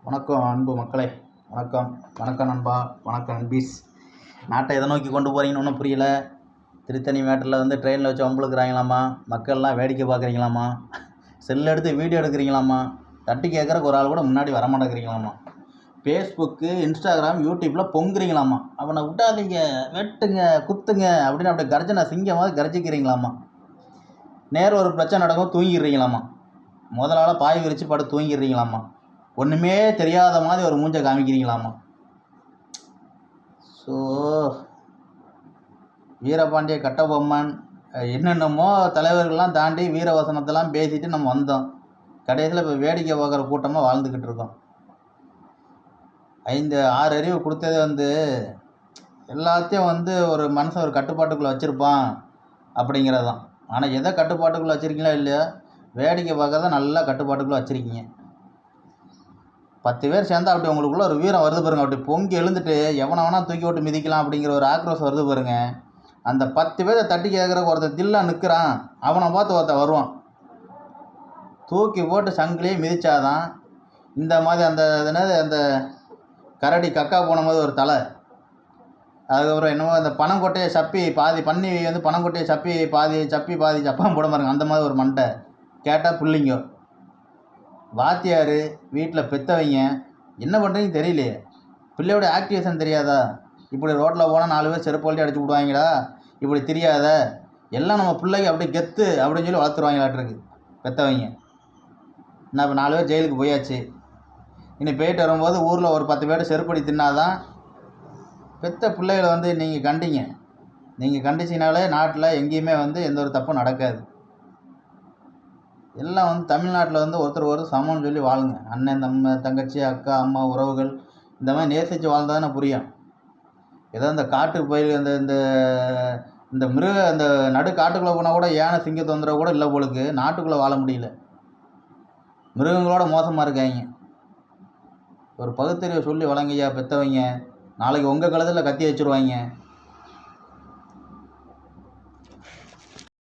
வணக்கம் அன்பு மக்களே. வணக்கம் வணக்கம் நண்பா, வணக்கம் நண்பீஸ். நாட்டை எதை நோக்கி கொண்டு போகிறீங்கன்னு ஒன்றும் புரியல. திருத்தணி மேட்டரில் ட்ரெயினில் வச்சு வம்பளுக்குறாங்களாமா, மக்கள்லாம் வேடிக்கை பார்க்குறீங்களாமா, செல் எடுத்து வீடியோ எடுக்கிறீங்களாமா, தட்டி கேட்குறக்கு ஒரு ஆள் கூட முன்னாடி வரமாட்டேங்கிறீங்களாமா, ஃபேஸ்புக்கு, இன்ஸ்டாகிராம், யூடியூப்பில் பொங்குறீங்களாமா, அவனை விட்டாதீங்க, வெட்டுங்க, குத்துங்க அப்படின்னு அப்படியே கர்ஜனை சிங்கமாக கர்ஜிக்கிறீங்களாமா. நேரம் ஒரு பிரச்சனை நடக்கும், தூங்கிடுறீங்களாமா, முதலால் பாய் விரித்து படுத்து தூங்கிடுறீங்களாமா, ஒன்றுமே தெரியாத மாதிரி ஒரு மூஞ்சை காமிக்கிறீங்களாமா. ஸோ வீரபாண்டிய கட்டபொம்மன் என்னென்னமோ தலைவர்கள்லாம் தாண்டி வீரவசனத்தெல்லாம் பேசிட்டு நம்ம வந்தோம். கடைசியில் இப்போ வேடிக்கை பார்க்குற கூட்டமாக வாழ்ந்துக்கிட்டு இருக்கோம். 5-6 அறிவு கொடுத்ததே எல்லாத்தையும் ஒரு மனுஷன் ஒரு கட்டுப்பாட்டுக்குள்ளே வச்சுருப்பான் அப்படிங்கிறது தான். ஆனால் எதை கட்டுப்பாட்டுக்குள்ளே வச்சுருக்கீங்களா இல்லையா, வேடிக்கை பார்க்குறத நல்லா கட்டுப்பாட்டுக்குள்ளே வச்சுருக்கீங்க. 10 பேர் சேர்ந்தா அப்படி உங்களுக்குள்ள ஒரு வீரம் வருது பாருங்க, அப்படி பொங்கி எழுந்துட்டு எவனை தூக்கி விட்டு மிதிக்கலாம் அப்படிங்கிற ஒரு ஆக்ரோஷம் வருது பாருங்க. அந்த 10 பேரை தட்டி கேட்குற ஒருத்தன் தில்லா நிற்கிறான், அவனை பார்த்து ஒருத்தன் வருவான், தூக்கி போட்டு சங்கிலியே மிதிச்சாதான் இந்த மாதிரி அந்த கரடி கக்கா போன மாதிரி ஒரு தலை. அதுக்கப்புறம் என்னமோ அந்த பனங்கொட்டையை சப்பி பாதி பண்ணி பனங்கொட்டையை சப்பி பாதி சப்பான் போட பாருங்க, அந்த மாதிரி ஒரு மண்டை. கேட்டால் பிள்ளைங்க வாத்தியார் வீட்டில் பெற்றவங்க என்ன பண்ணுறீங்கன்னு தெரியலையே, பிள்ளையோட ஆக்டிவேஷன் தெரியாதா, இப்படி ரோட்டில் போனால் 4 பேர் செருப்பு வழி அடிச்சு விடுவாங்களா, இப்படி தெரியாத எல்லாம் நம்ம பிள்ளைங்க அப்படி கெத்து அப்படின்னு சொல்லி வளர்த்துருவாங்களாட்டிருக்கு பெற்றவங்க. என்ன இப்போ 4 பேர் ஜெயிலுக்கு போயாச்சு, இனி போயிட்டு வரும்போது ஊரில் ஒரு 10 பேர் செருப்படி தின்னாதான் பெற்ற பிள்ளைகளை நீங்கள் கண்டிச்சினாலே நாட்டில் எங்கேயுமே எந்த ஒரு தப்பும் நடக்காது. எல்லாம் தமிழ்நாட்டில் ஒருத்தர் சமம்னு சொல்லி வாழுங்க. அண்ணன் தங்கச்சி அக்கா அம்மா உறவுகள் இந்த மாதிரி நேசித்து வாழ்ந்தாதானே புரியும். ஏதோ இந்த காட்டுக்கு போய் இந்த மிருக அந்த நடு காட்டுக்குள்ளே போனால் கூட யானை சிங்க தொந்தரவு கூட இல்லை போலுக்கு, நாட்டுக்குள்ளே வாழ முடியல, மிருகங்களோட மோசமாக இருக்காங்க. ஒரு பகுத்தறிவை சொல்லி வழங்கய்யா பெற்றவங்க, நாளைக்கு உங்கள் கழுத்தில் கத்தி வச்சுருவாங்க.